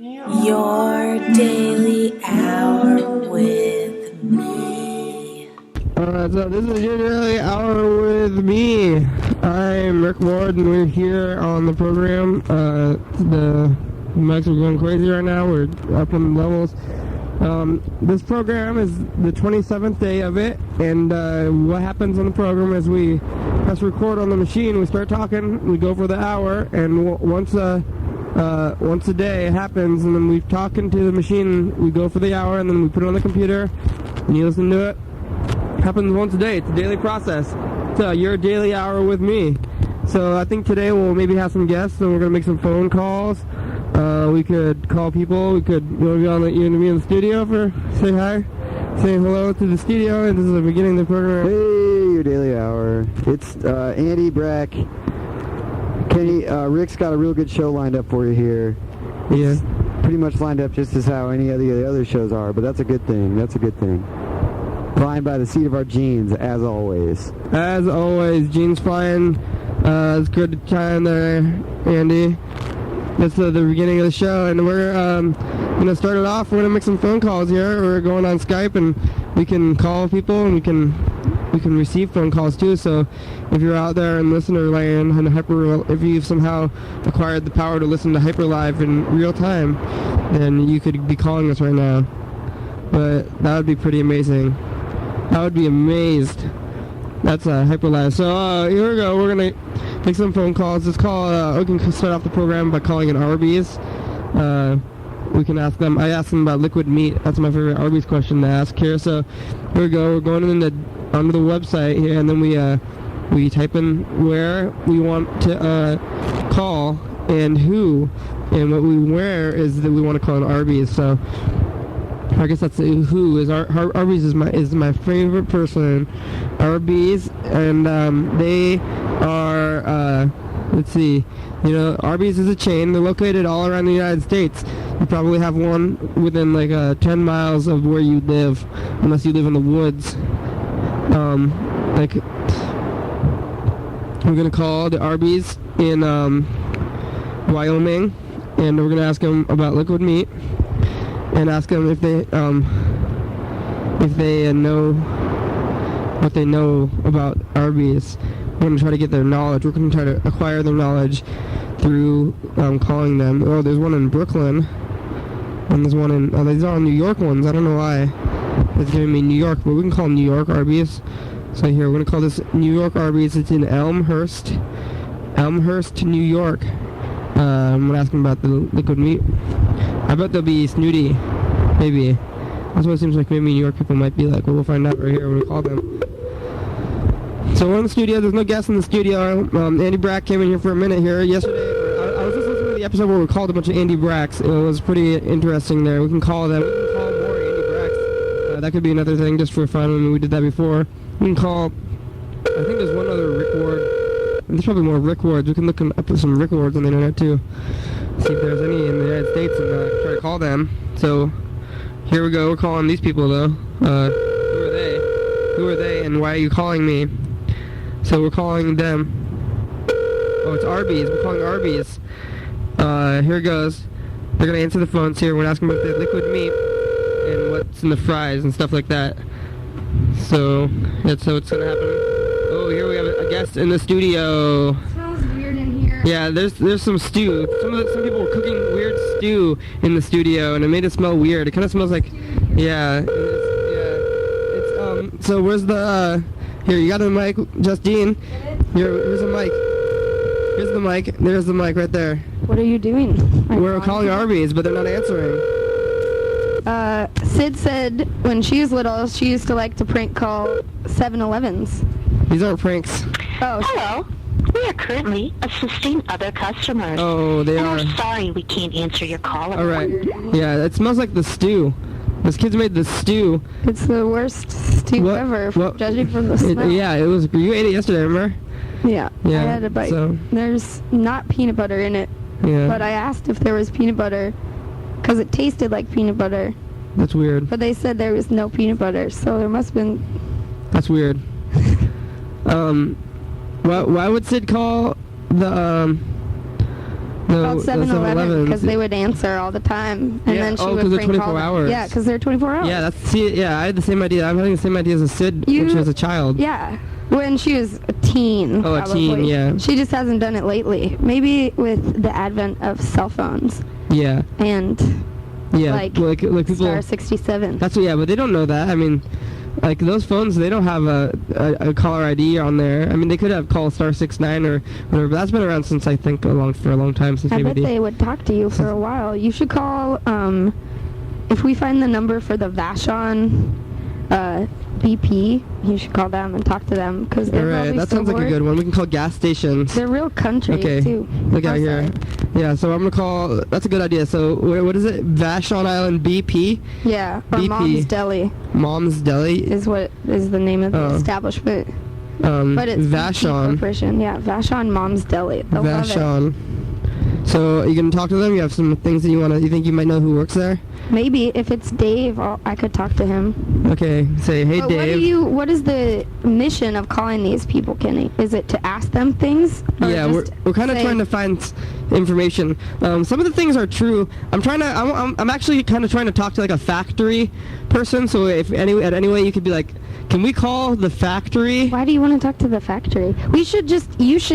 Your daily hour with me. So this is your daily hour with me. I'm Rick Ward, and we're here on the program. The mics are going crazy right now. We're up on the levels. This program is the 27th day of it, and what happens on the program is we press record on the machine, we start talking, we go for the hour, and once a day happens, and then we talk into the machine, we go for the hour, and then we put it on the computer, and you listen to it. It happens once a day. It's a daily process. So your daily hour with me. So I think today we'll maybe have some guests, and we're going to make some phone calls. We could call people. We could be in the studio for say hi, say hello to the studio. And this is the beginning of the program. Hey, your daily hour. It's Andy, Brack, Kenny. Rick's got a real good show lined up for you here. Yeah. It's pretty much lined up just as how any of the other shows are, but that's a good thing. That's a good thing. Flying by the seat of our jeans, as always. As always, jeans flying. It's good time there, Andy. That's the beginning of the show, and we're going to start it off. We're going to make some phone calls here. We're going on Skype, and we can call people, and we can receive phone calls too. So if you're out there in listener land and if you've somehow acquired the power to listen to Hyper Live in real time, then you could be calling us right now. But that would be pretty amazing. I would be amazed. That's Hyper Live. So here we go. We're gonna make some phone calls. Let's call. We can start off the program by calling an Arby's. We can ask them. I asked them about liquid meat. That's my favorite Arby's question to ask here. So here we go. We're going onto the website here, and then we type in where we want to call and who, and what we where is that we want to call an Arby's. So I guess that's who is Arby's is my favorite person. Arby's, and they are let's see, Arby's is a chain. They're located all around the United States. You probably have one within like 10 miles of where you live, unless you live in the woods. We're gonna call the Arby's in Wyoming, and we're gonna ask them about liquid meat. And ask them if they know what they know about Arby's. We're going to try to get their knowledge. We're going to try to acquire their knowledge through calling them. Oh, there's one in Brooklyn. And there's one in... these are all New York ones. I don't know why it's giving me New York, but we can call them New York Arby's. So here, we're going to call this New York Arby's. It's in Elmhurst, New York. I'm going to ask them about the liquid meat. I bet they'll be snooty, maybe. That's what it seems like. Maybe New York people might be like. Well, we'll find out right here when we call them. So we're in the studio. There's no guests in the studio. Andy Brack came in here for a minute here yesterday. I was just listening to the episode where we called a bunch of Andy Bracks. It was pretty interesting there. We can call them. We can call more Andy Bracks. That could be another thing just for fun. I mean, we did that before. We can call... I think there's one other Rick Ward. There's probably more Rick Wards. We can look up some Rick Wards on the internet too. See if there's any in the United States and try to call them. So here we go. We're calling these people though. Who are they? Who are they, and why are you calling me? So we're calling them. Oh, it's Arby's. We're calling Arby's. Here it goes. They're gonna answer the phones here. We're asking about the liquid meat and what's in the fries and stuff like that. So that's what's gonna happen. Oh, here we have a guest in the studio. Yeah, there's some stew. Some people were cooking weird stew in the studio, and it made it smell weird. It kind of smells like, yeah. So where's the? Here, you got the mic, Justine. Here's the mic. Here's the mic. There's the mic right there. What are you doing? We're calling Arby's, but they're not answering. Sid said when she was little, she used to like to prank call 7-Elevens. These aren't pranks. Oh. Hello. We are currently assisting other customers. Oh, they are. I'm sorry we can't answer your call. All right. Yeah, it smells like the stew. Those kids made the stew. It's the worst stew ever, judging from the smell. Yeah, it was. You ate it yesterday, remember? Yeah, I had a bite. So. There's not peanut butter in it. Yeah. But I asked if there was peanut butter, because it tasted like peanut butter. That's weird. But they said there was no peanut butter, so there must have been... That's weird. Why would Sid call the About the 7-Eleven, 7-Elevens. because they would answer all the time, and Yeah, then she oh, would 'cause they're prank 24 call them. hours. Yeah, because they're 24 hours. Yeah, I had the same idea. I'm having the same idea as a Sid when she was a child. Yeah, when she was a teen. Oh, a probably. teen, yeah. She just hasn't done it lately. Maybe with the advent of cell phones Yeah. and Yeah. like people. Star 67. That's what. Yeah, but they don't know that. I mean, like those phones, they don't have a caller ID on there. I mean, they could have call star 69 or whatever. But that's been around since I think for a long time since I ABD. bet they would talk to you for a while. You should call, if we find the number for the Vashon BP, you should call them and talk to them, because All they're right, probably that sounds like a good one. We can call gas stations. They're real country, Okay, too. look out Oh, here. sorry. Yeah, so I'm gonna call. That's a good idea. So what is it? Vashon Island BP, Yeah, or BP. Mom's Deli Mom's Deli. is what is the name of the Oh. establishment. But it's Vashon. Corporation. Yeah, Vashon Mom's Deli. They'll love it. Vashon. So are you gonna talk to them? You have some things that you think you might know who works there? Maybe if it's Dave, I could talk to him. Okay. Say, hey, But Dave. what is the mission of calling these people, Kenny? Is it to ask them things? Or Yeah, just we're kind of say- trying to find information. Some of the things are true. I'm actually kind of trying to talk to like a factory person. So if any way you could be like, can we call the factory? Why do you want to talk to the factory? You should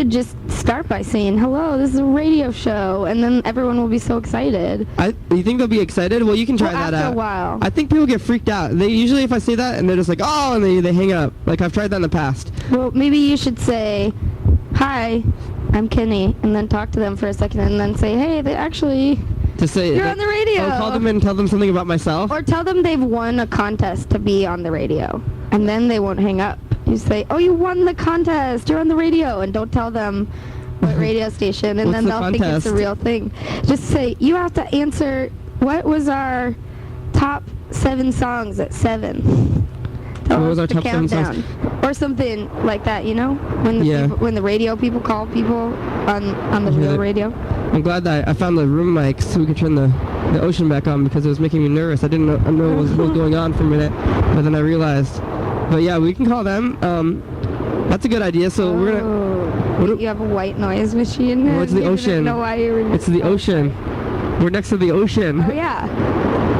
just start by saying, hello, this is a radio show, and then everyone will be so excited. You think they'll be excited? Well, you can try that out. After a while. I think people get freaked out. They usually, if I say that, and they're just like, oh, and they hang up. Like I've tried that in the past. Well, maybe you should say, hi, I'm Kenny, and then talk to them for a second, and then say, hey, they actually... To say You're on the radio. I'll call them and tell them something about myself. Or tell them they've won a contest to be on the radio, and then they won't hang up. You say, oh, you won the contest, you're on the radio, and don't tell them what radio station, and What's then the they'll think it's a contest? real thing. Just say, you have to answer, what was our top 7 songs at 7? Tell What was us our the top 7 songs? countdown. Or something like that, you know? When the Yeah. when the radio people call people on the real radio. I'm glad that I found the room mic so we could turn the ocean back on because it was making me nervous. I didn't know what was going on for a minute, but then I realized. But yeah, we can call them. That's a good idea. So we're gonna. What do- You have a white noise machine. Well, it's the You ocean. didn't know why you were. It's the ocean. We're next to the ocean. Oh yeah.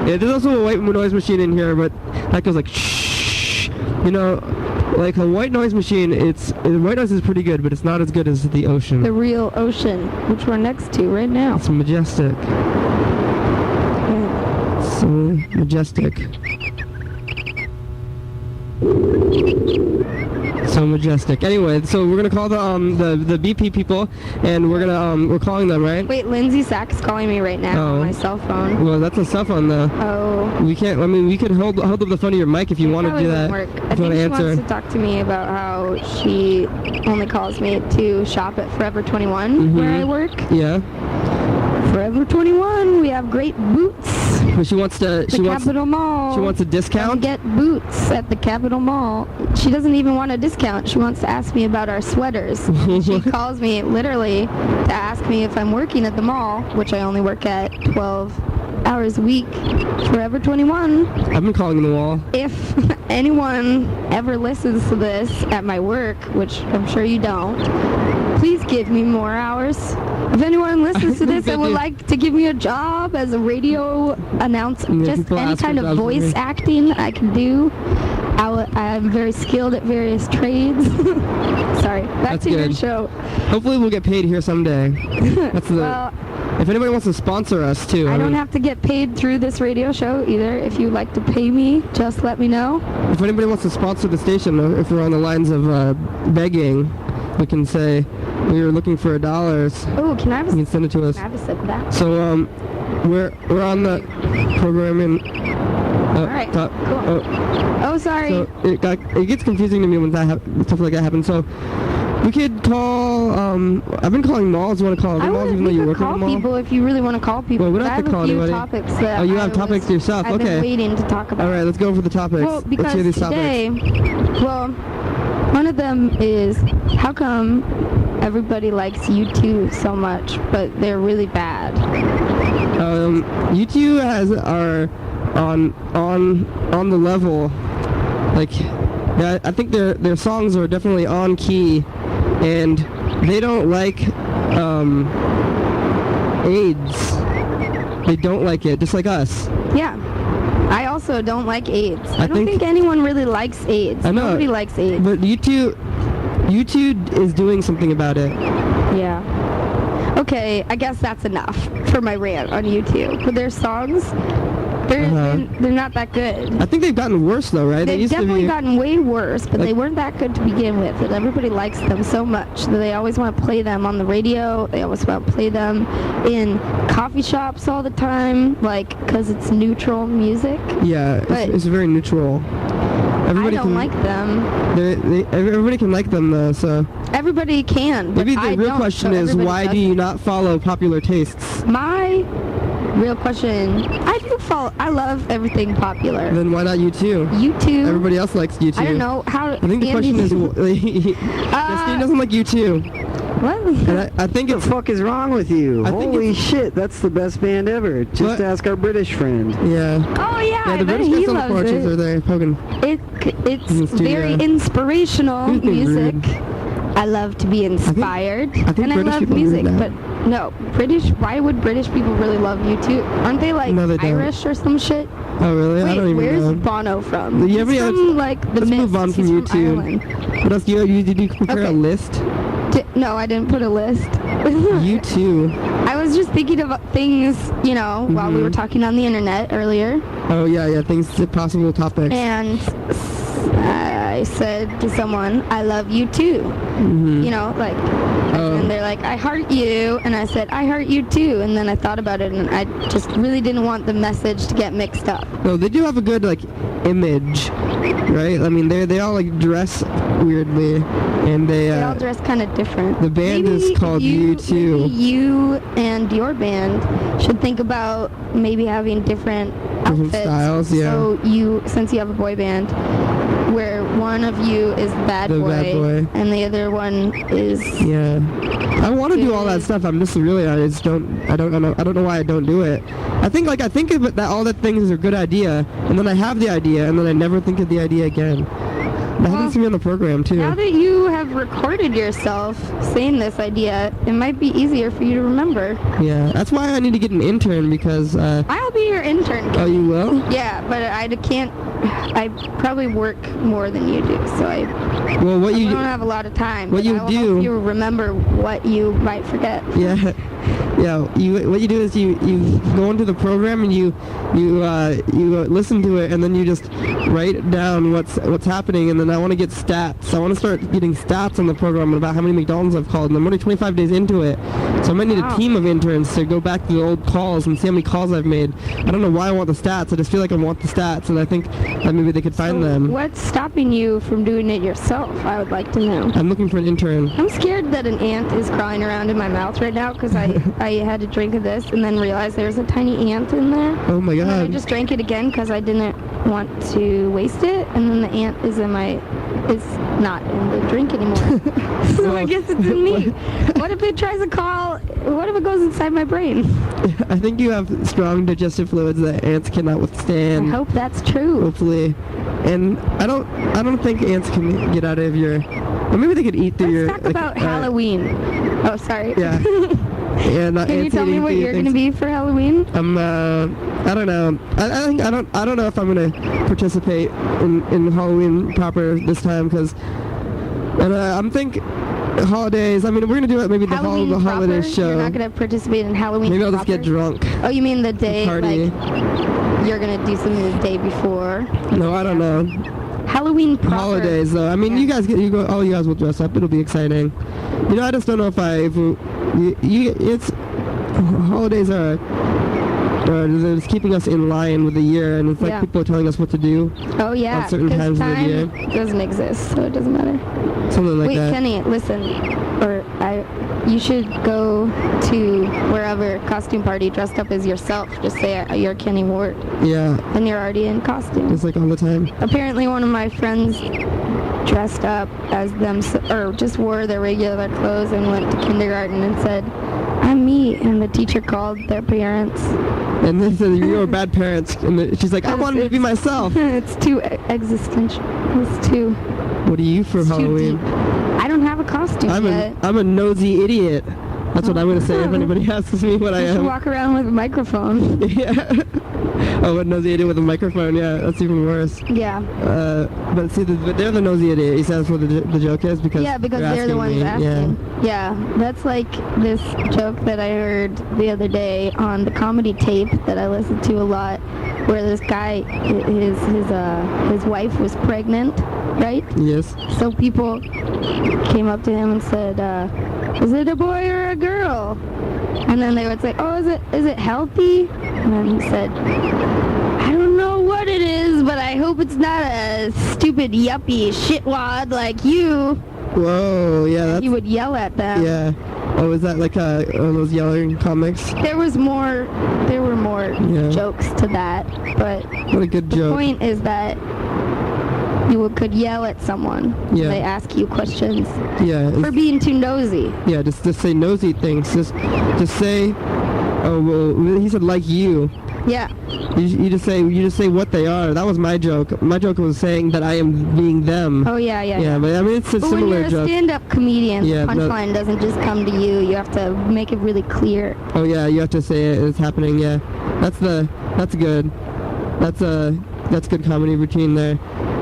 Yeah, there's also a white noise machine in here, but that goes like shh. You know, like a white noise machine. White noise is pretty good, but it's not as good as the ocean. The real ocean, which we're next to right now. It's majestic. Yeah. So majestic. So majestic. Anyway, so we're gonna call the BP people, and we're calling them, right? Wait, Lindsay Sack's calling me right now on my cell phone. Well, that's a cell phone though. Oh. We can't. I mean, we could hold up the phone of your mic if you want to Probably do that. wouldn't work. I If you think want she to answer. wants to talk to me about how she only calls me to shop at Forever 21, where I work. Yeah. Forever 21, we have great boots. But she wants to. The Capitol Mall. She wants a discount. Get boots at the Capitol Mall. She doesn't even want a discount. She wants to ask me about our sweaters. She calls me literally to ask me if I'm working at the mall, which I only work at 12 hours a week. Forever 21. I've been calling them all. If anyone ever listens to this at my work, which I'm sure you don't, please give me more hours. If anyone listens to this and would like to give me a job as a radio announcer, Yeah, just people any ask for kind of jobs voice with me. acting I can do, I'm very skilled at various trades. Sorry, back That's to your good. show. Hopefully, we'll get paid here someday. That's the. Well, if anybody wants to sponsor us too, I don't have to get paid through this radio show either. If you'd like to pay me, just let me know. If anybody wants to sponsor the station, if we're on the lines of begging, we can say we are looking for $1. Oh, can I have You can send it to us. can I have a sip of that? So we're on the programming. All right, cool. Oh, sorry. So it gets confusing to me when stuff like that happens. So we could call. I've been calling malls. You want to call other malls even though you work at call a mall? people if you really want to call people. Well, we don't but have to I call have a few anybody. topics that Oh, you have topics yourself. I've Okay. been waiting to talk about. All right, let's go for the topics. Well, because let's hear these today, topics. well, one of them is how come everybody likes U2 so much, but they're really bad. U2 are on the level. Like, yeah, I think their songs are definitely on key, and they don't like AIDS. They don't like it, just like us. Yeah. I also don't like AIDS. I don't think think anyone really likes AIDS. I know. Nobody likes AIDS. But YouTube is doing something about it. Yeah. Okay, I guess that's enough for my rant on YouTube. But their songs, they're not that good. I think they've gotten worse though, right? They've definitely gotten way worse, but like, they weren't that good to begin with. And everybody likes them so much that they always want to play them on the radio. They always want to play them in coffee shops all the time, like, because it's neutral music. Yeah, it's very neutral. Everybody I don't like them. Everybody can like them though, so. Everybody can, but maybe the I real don't, question so is, why doesn't. do you not follow popular tastes? My real question, I do follow, I love everything popular. Then why not U2? U2. Everybody else likes U2. I don't know how. I think the question is, Justine doesn't like U2. What? And I think What the fuck is wrong with you? I think Holy shit, that's the best band ever. Just ask our British friend. Yeah. Oh yeah, Yeah, I the bet British he guys on the loves porches it. are there poking. It's In the studio. very inspirational Who's being music. rude? I love to be inspired, I think and I British love people are music. rude now. But no, British. Why would British people really love you too? Aren't they like No, they don't. Irish or some shit? Oh really? Wait, I don't even where's know. Bono from? Yeah, He's but yeah, from like the let's Mist. move on from He's YouTube. Ireland. What else? Did you prepare Okay. a list? No, I didn't put a list. U2. I was just thinking about things, while we were talking on the internet earlier. Oh yeah, things, possible topics. And I said to someone, I love you too. And they're like, I heart you. And I said, I heart you too. And then I thought about it, and I just really didn't want the message to get mixed up. No, they do have a good image, right? I mean, they all dress weirdly, and they They all dress kind of different. the band Maybe is called U2. Maybe you and your band should think about maybe having different outfits. styles, yeah. So since you have a boy band, where one of you is the bad boy and the other one is I want to do all that stuff. I don't know why I don't do it. I think of it that all the things are a good idea, and then I have the idea, and then I never think of the idea again. That happens to me on the program too. Now that you have recorded yourself saying this idea, it might be easier for you to remember. Yeah, that's why I need to get an intern, because I'll be your intern. Oh, you will? Yeah, but I can't. I probably work more than you do, so I don't have a lot of time. What but you I will do? help you remember what you might forget. Yeah. What you do is you go into the program and you listen to it, and then you just write down what's happening, and then I want to get stats. I want to start getting stats on the program about how many McDonald's I've called, and I'm only 25 days into it, so I might need a team of interns to go back to the old calls and see how many calls I've made. I don't know why I want the stats. I just feel like I want the stats, and I think that maybe they could find them. What's stopping you from doing it yourself? I would like to know. I'm looking for an intern. I'm scared that an ant is crawling around in my mouth right now because I had a drink of this and then realized there's a tiny ant in there. Oh my And then I god. just drank it again because I didn't want to waste it, and then the ant is not in the drink anymore. So I guess it's in me. What if it tries to crawl? What if it goes inside my brain? I think you have strong digestive fluids that ants cannot withstand. I hope that's true. Hopefully. And I don't think ants can get out of your, or maybe they could eat through your. Let's talk about Halloween. Oh, sorry. Yeah. Yeah, not Can you ants tell me eating what through your you're going to things. be for Halloween? I don't know. I don't know if I'm gonna participate in Halloween proper this time, because I'm thinking holidays. I mean, we're gonna do it maybe the Halloween holiday proper? show. You're not going to participate in Halloween Maybe I'll just proper? get drunk. Oh, you mean the day, Party. like, you're going to do something the day before? No, I don't know. Halloween proper. Holidays though. I mean, Yeah. all you guys will dress up. It'll be exciting. I just don't know it's holidays are they're just keeping us in line with the year, and it's like people are telling us what to do Oh, yeah. at certain 'cause times of the time year. doesn't exist, so it doesn't matter. Something like Wait, that. Kenny, listen. You should go to wherever costume party dressed up as yourself. Just say you're Kenny Ward, Yeah, and you're already in costume. it's like all the time. Apparently, one of my friends dressed up as them, or just wore their regular clothes and went to kindergarten and said, "I'm me," and the teacher called their parents. And then said, "You're bad parents," and she's like, "I wanted to be myself." It's too existential. It's too. What are you for It's too Halloween? deep. I don't have a costume yet. I'm a nosy idiot. That's what I'm going to say if anybody asks me what I You should am. walk around with a microphone. Yeah. Oh, what nosy idiot with a microphone? Yeah, that's even worse. Yeah. But see, they're the nosy idiot. That's what the joke is because they're the ones me. asking. Yeah, that's like this joke that I heard the other day on the comedy tape that I listened to a lot, where this guy, his wife was pregnant, right? Yes. So people came up to him and said, "Is it a boy or a girl?" And then they would say, "Oh, is it healthy?" And then he said, "I don't know what it is, but I hope it's not a stupid yuppie shitwad like you." Whoa, yeah, that's... He would yell at them. Yeah. Oh, is that like one of those yelling comics? There were more jokes to that, but What a good the joke. point is that you could yell at someone when they ask you questions Yeah. for being too nosy. Yeah, just say nosy things. Just say, oh, well, he said like you. Yeah. You just say what they are. That was my joke. My joke was saying that I am being them. Oh, yeah. Yeah, but I mean, it's a But when similar you're a joke. stand-up comedian, Yeah, the punchline doesn't just come to you. You have to make it really clear. Oh yeah, you have to say it. It's happening. Yeah, that's good. That's good comedy routine there.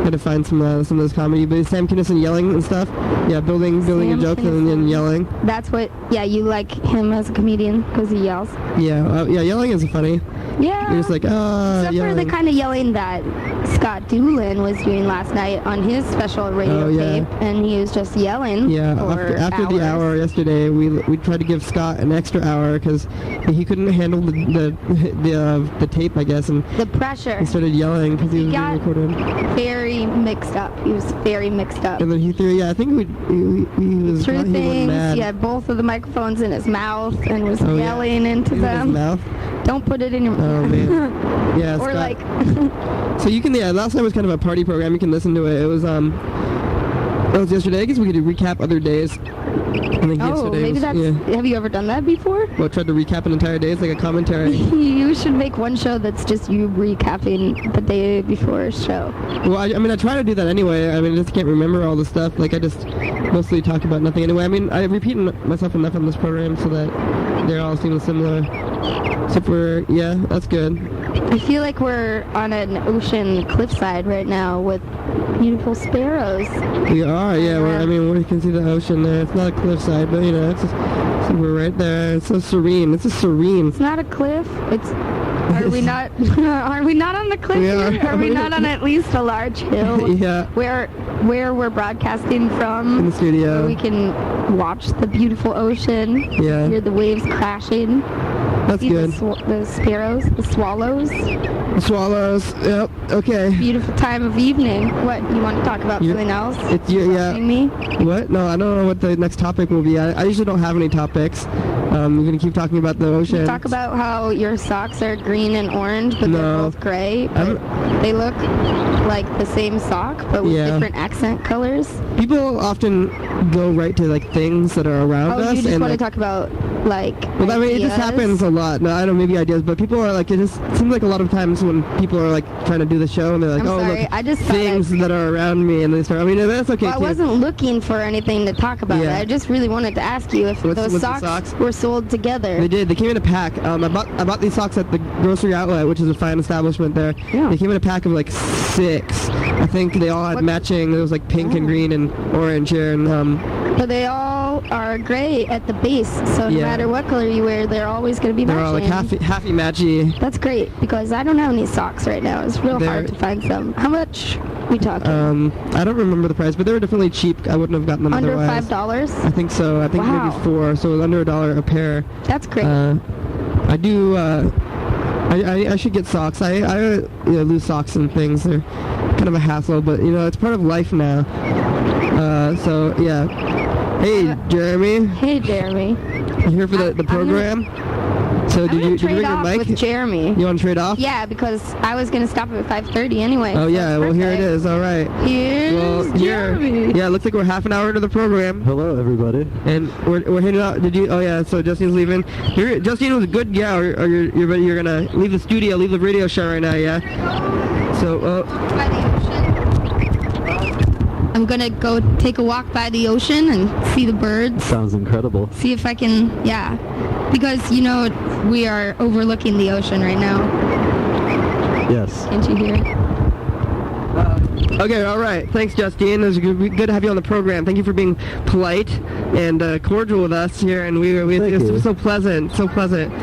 Got to find some of those comedy. But Sam Kinison yelling and stuff. Yeah, building a Sam joke and then Kinison. yelling. That's what, you like him as a comedian because he yells. Yeah, yelling is funny. Yeah. You're just like, Except for the yelling. kind of yelling that Scott Doolin was doing last night on his special radio tape, and he was just yelling Yeah, for after the hour yesterday, we tried to give Scott an extra hour because he couldn't handle the tape, I guess, and the pressure. he started yelling because he was being got recorded. very mixed up. He was very mixed up. And then he threw, I think he was Threw he went things. mad. He had both of the microphones in his mouth and was Oh, yeah. yelling into In his them. mouth. Don't put it in your mouth. Oh man. Yeah. Or Scott. like, So you can, last night was kind of a party program. You can listen to it. It was yesterday. I guess we could recap other days. I think yesterday maybe was, that's. Have you ever done that before? Well, tried to recap an entire day. It's like a commentary. You should make one show that's just you recapping the day before a show. Well, I mean, I try to do that anyway. I mean, I just can't remember all the stuff. Like, I just mostly talk about nothing anyway. I mean, I repeat myself enough on this program so that they all seem similar. Except for, that's good. I feel like we're on an ocean cliffside right now with beautiful sparrows. We are, we can see the ocean there. It's not a cliffside, but, it's just, we're right there. It's so serene. It's just serene. It's not a cliff. Are we not? Are we not on the cliff? We are. Are we not on at least a large hill? Yeah. Where we're broadcasting from? In the studio. Where we can watch the beautiful ocean. Yeah. Hear the waves crashing. That's See good. the sparrows, the swallows. The swallows. Yep. Okay. Beautiful time of evening. What, you want to talk about something else? It's me. What? No, I don't know what the next topic will be. I usually don't have any topics. We're gonna keep talking about the ocean. Talk about how your socks are green and orange, but they're both gray. But they look like the same sock, but with different accent colors. People often go right to like things that are around us. Oh, you just and want to talk about like well, I mean, it just happens a lot. No, I don't know, maybe ideas, but people are like, it just seems like a lot of times when people are like trying to do the show and they're like, look, I just things that are around me, and they start. I mean, that's okay. Well, I wasn't looking for anything to talk about. Yeah. I just really wanted to ask you if those socks were sold together. They did. They came in a pack. I bought these socks at the grocery outlet, which is a fine establishment there. Yeah. They came in a pack of like 6. I think they all had matching. It was like pink and green and orange here, and But they all are gray at the base, so no matter what color you wear, they're always going to be matching. They're all like halfy matchy. That's great, because I don't have any socks right now. It's real hard to find some. How much we talking? I don't remember the price, but they were definitely cheap. I wouldn't have gotten them Under otherwise. $5? I think so. I think maybe 4, so it was under $1 a pair. That's great. I do. I should get socks. I lose socks and things. They're kind of a hassle, but it's part of life now. So yeah. Hey, Jeremy. Hey, Jeremy. You here for the program? So did you bring your mic? With Jeremy. You want to trade off? Yeah, because I was gonna stop at 5:30 anyway. Oh yeah, well here it is. All right. Here's Jeremy. Yeah, it looks like we're half an hour into the program. Hello, everybody. And we're heading out. Did you? Oh yeah. So Justine's leaving. Justine was good. Yeah. Or you're gonna leave the studio, leave the radio show right now. Yeah. So. I'm I'm gonna go take a walk by the ocean and see the birds. Sounds incredible. See if I can, because we are overlooking the ocean right now. Yes. Can't you hear? Okay, all right. Thanks, Justine. It was good to have you on the program. Thank you for being polite and cordial with us here, and it was so pleasant, so pleasant.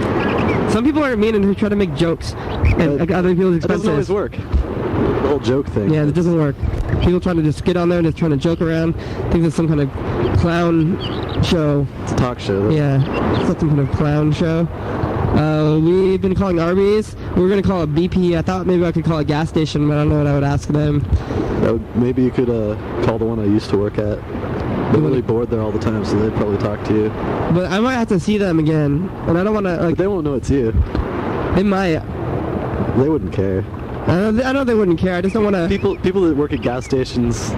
Some people are mean and who try to make jokes at other people's expenses. It doesn't always work. The whole joke thing. Yeah, it doesn't work. People trying to just get on there and just trying to joke around. Think it's some kind of clown show. It's a talk show, though. Yeah, it's not some kind of clown show. We've been calling Arby's. We were going to call it BP. I thought maybe I could call it a gas station, but I don't know what I would ask them. Maybe you could call the one I used to work at. They're really bored there all the time, so they'd probably talk to you. But I might have to see them again, and I don't want to, But they won't know it's you. They might. They wouldn't care. I know they wouldn't care. I just don't want to... People that work at gas stations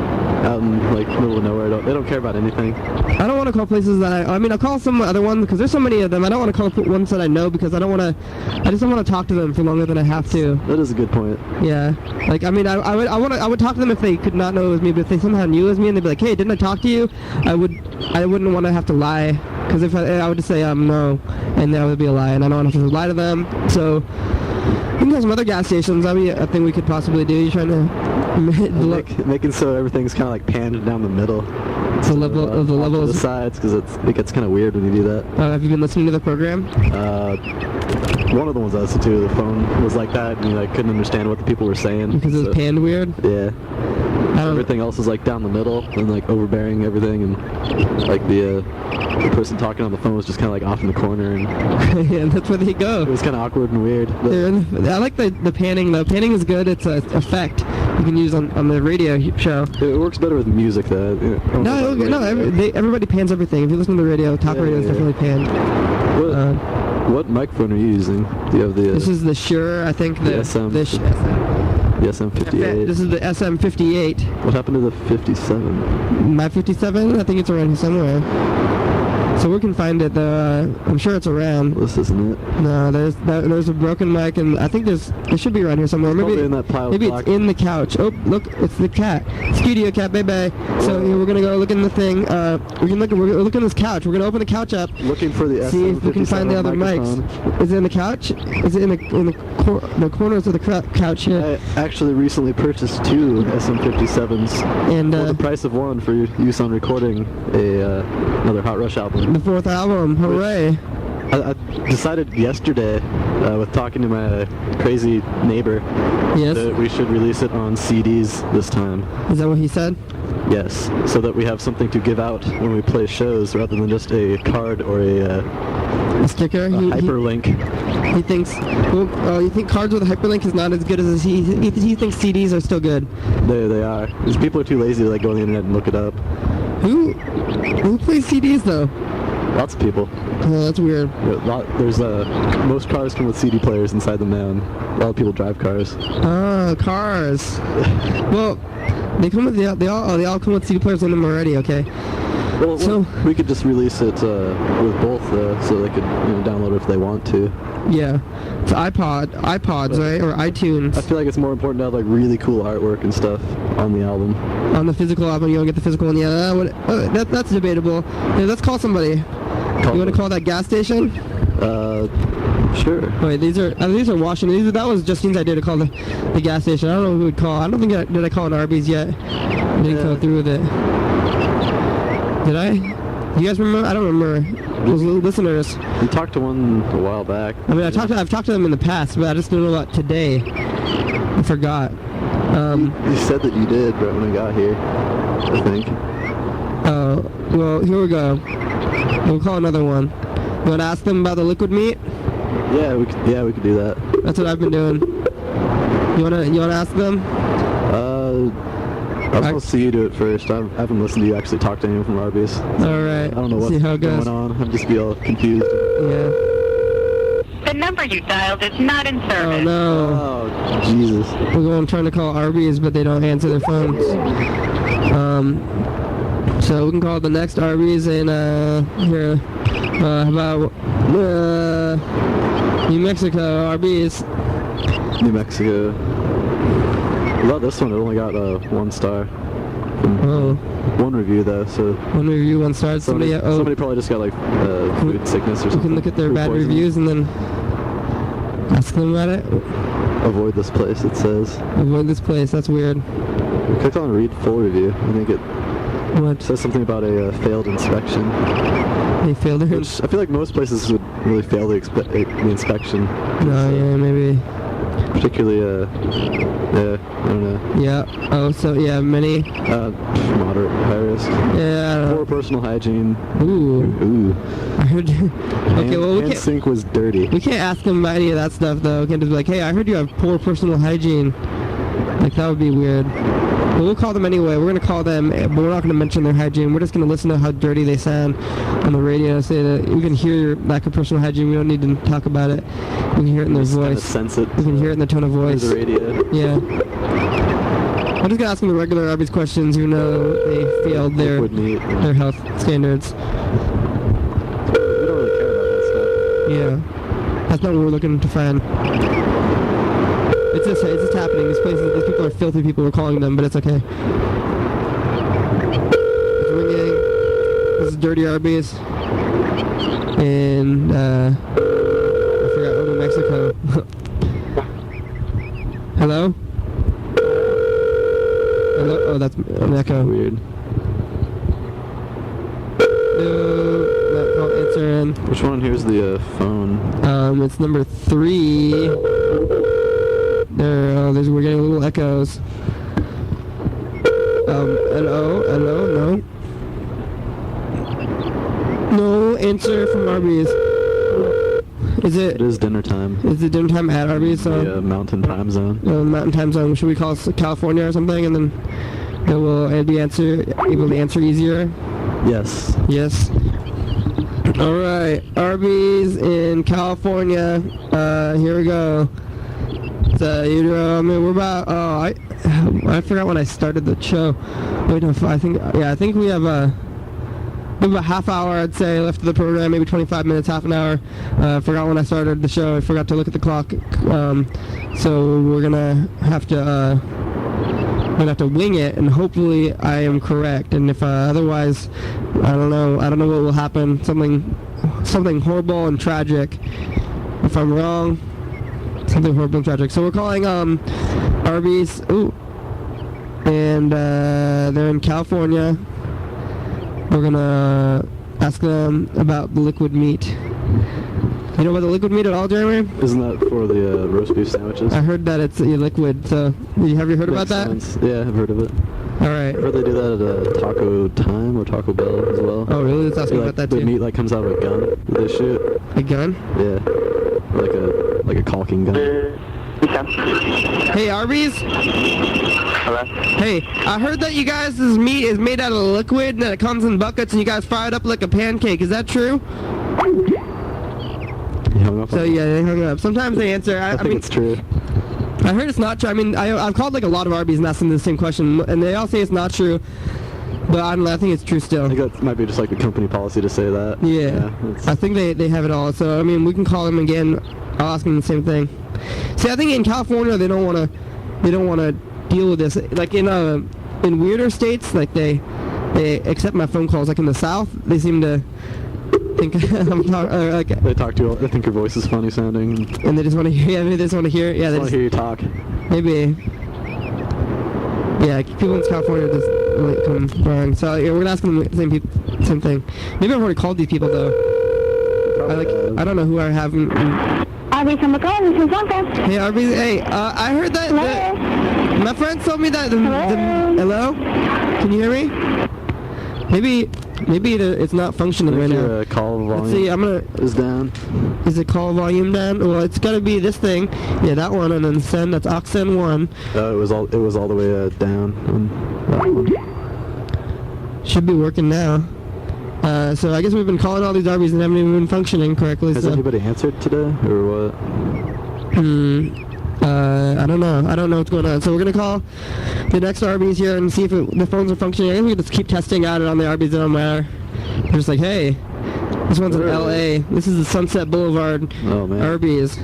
out in, middle of nowhere, they don't care about anything. I don't want to call places that I'll call some other ones, because there's so many of them. I don't want to call ones that I know, because I just don't want to talk to them for longer than I have to. That is a good point. Yeah. I would talk to them if they could not know it was me, but if they somehow knew it was me and they'd be like, hey, didn't I talk to you? I wouldn't want to have to lie, because if I would just say, no, and that would be a lie, and I don't want to have to lie to them, so... We can go to some other gas stations. I think we could possibly do. You're trying to... Making so everything's kind of panned down the middle. The level of the sides, because it gets kind of weird when you do that. Have you been listening to the program? One of the ones I listened to, the phone was like that, and I couldn't understand what the people were saying. Because it was panned weird? Yeah. Everything else is down the middle and overbearing everything, and the person talking on the phone was just kind of off in the corner, and yeah, that's where they go. It was kind of awkward and weird. I like the panning. The panning is good. It's an effect you can use on the radio show. It works better with music though. Everybody pans everything. If you listen to the radio, talk radio is definitely panned. What microphone are you using? Do you have the? This is the Shure. I think the SM. The SM58. This is the SM58. What happened to the 57? My 57? I think it's around here somewhere. So we can find it. I'm sure it's around. This isn't it. No, there's a broken mic, and I think it should be around here somewhere. Maybe in that pile. Maybe it's in the couch. Oh, look, it's the cat. Studio cat, baby. So we're gonna go look in the thing. We're looking at this couch. We're gonna open the couch up. Looking for the SM57 see if we can find the other mics. Is it in the couch? Is it in the corners of the couch here? I actually recently purchased 2 SM57s, and for the price of one for use on recording another Hot Rush album. The 4th album, hooray! I decided yesterday, with talking to my crazy neighbor, that we should release it on CDs this time. Is that what he said? Yes, so that we have something to give out when we play shows, rather than just a card or a sticker, hyperlink. He thinks. Well, you think cards with a hyperlink is not as good as he thinks CDs are still good. They are. Because people are too lazy to go on the internet and look it up. Who plays CDs though? Lots of people. Oh, that's weird. There's most cars come with CD players inside them now, and a lot of people drive cars. Ah, cars. Well, they come with they all come with CD players in them already. Okay. Well, so we could just release it with both, so they could download it if they want to. Yeah, it's iPods, right, or iTunes. I feel like it's more important to have really cool artwork and stuff on the album. On the physical album, you want to get the physical one? Yeah, that's debatable. Yeah, let's call somebody. You want to call that gas station? Sure. Wait, these are Washington. That was Justine's idea to call the gas station. I don't know who would call. I don't think did I call an Arby's yet? I didn't go through with it. Did I? You guys remember? I don't remember. Those listeners. We talked to one a while back. I mean, I've talked to them in the past, but I just don't know about today. I forgot. You said that you did right when I got here, I think. Well, here we go. We'll call another one. You want to ask them about the liquid meat? Yeah, we could do that. That's what I've been doing. You wanna ask them? I was supposed to see you do it first. I haven't listened to you actually talk to anyone from Arby's. Alright. I don't know what's going on. I'm just all confused. Yeah. The number you dialed is not in service. Oh no. Oh, Jesus. We're going trying to call Arby's, but they don't answer their phones. So we can call the next Arby's and here. How about New Mexico Arby's? New Mexico. What about this one? It only got 1 star. Oh. One review though, so One review, one star. somebody probably just got like food sickness or You something. can look at their Food bad poisoning. reviews and then ask them about it. Avoid this place, it says. Avoid this place. That's weird. I clicked on read full review. I think it What? says something about a failed inspection. They failed her. Which I feel like most places would really fail the inspection. No, yeah, maybe. Particularly, yeah, I don't know. Yeah. Oh, so yeah, many. Moderate, high risk. Yeah. I don't Poor personal hygiene. know. Ooh. Ooh. I heard. Okay, well we Hand can't. sink was dirty. We can't ask them about any of that stuff though. We can't just be like, hey, I heard you have poor personal hygiene. Like that would be weird. But we'll call them anyway. We're gonna call them, but we're not gonna mention their hygiene. We're just gonna listen to how dirty they sound on the radio. Say that we can hear your lack of personal hygiene. We don't need to talk about it. We can hear it in their Just kinda voice. sense it. We can hear it in their tone of Through voice. the radio. Yeah. I'm just gonna ask them the regular Arby's questions, even though they failed Liquid meat. their health standards. We don't really care about that stuff. Yeah. That's not what we're looking to find. It's just happening. These places, these people are filthy people. We're calling them, but it's okay. It's ringing. This is Dirty Arby's. And, I forgot, New Mexico. Hello? Hello? Oh, that's an echo. Weird. No, not call answering. Which one? Here's the phone. It's number 3. We're getting little echoes. Hello, no answer from Arby's. It is dinner time. Is it dinner time at Arby's? The Mountain Time Zone. Mountain Time Zone. Should we call California or something, and then will be able to answer easier? Yes. Yes. All right, Arby's in California. Here we go. So, we're about. Oh, I forgot when I started the show. Wait, no, I think we have about a half hour, I'd say, left of the program. Maybe 25 minutes, half an hour. Forgot when I started the show. I forgot to look at the clock. So we're gonna have to wing it, and hopefully I am correct. And if otherwise, I don't know what will happen. Something horrible and tragic. If I'm wrong, something horrible and tragic. So we're calling Arby's. Ooh, and they're in California. We're gonna ask them about the liquid meat. You know about the liquid meat at all, Jeremy? Isn't that for the roast beef sandwiches? I heard that it's liquid. So, have you heard about that? Makes sense. Yeah, I've heard of it. All right. I heard they do that at Taco Time or Taco Bell as well. Oh, really? Let's ask them about that the too. meat comes out of a gun that they shoot. A gun? Yeah, like a caulking gun. Hey, Arby's? Hello? Hey, I heard that you guys' meat is made out of liquid and that it comes in buckets and you guys fry it up like a pancake. Is that true? You hung up on So, me. yeah, they hung up. Sometimes they answer. I think it's true. I heard it's not true. I mean, I've called like a lot of Arby's and asked them the same question, and they all say it's not true. But I think it's true still. I think that might be just like a company policy to say that. Yeah. I think they have it all. So, I mean, we can call them again. I'll ask them the same thing. See, I think in California they don't want to deal with this. Like in weirder states, like they accept my phone calls. Like in the South, they seem to think I'm talking. Like They talk to you. They think your voice is funny sounding. and they just want to hear. Yeah, maybe they just want to hear. Yeah, They want to hear you talk. maybe. Yeah, people in California just really come wrong. So yeah, we're gonna ask them the same thing. Maybe I've already called these people though. I don't know who I have. Arby's on the call. This is Wanda. Hey, Arby's. Hey, I heard that. Hello? My friend told me that. Hello? Hello? Can you hear me? Maybe it's not functioning right now. Your call volume Let's see. I'm gonna. is down. Is the call volume down? Well, it's gotta be this thing. Yeah, that one, and then send. That's aux 1. It was all the way down on that one. Should be working now. So I guess we've been calling all these Arby's and haven't even been functioning correctly. Has So. anybody answered today or what? I don't know. I don't know what's going on. So we're gonna call the next Arby's here and see if the phones are functioning. I think we can just keep testing out on the Arby's. It don't matter. They're just like, hey, this one's in Where are L.A. This is the Sunset Boulevard Oh man. Arby's.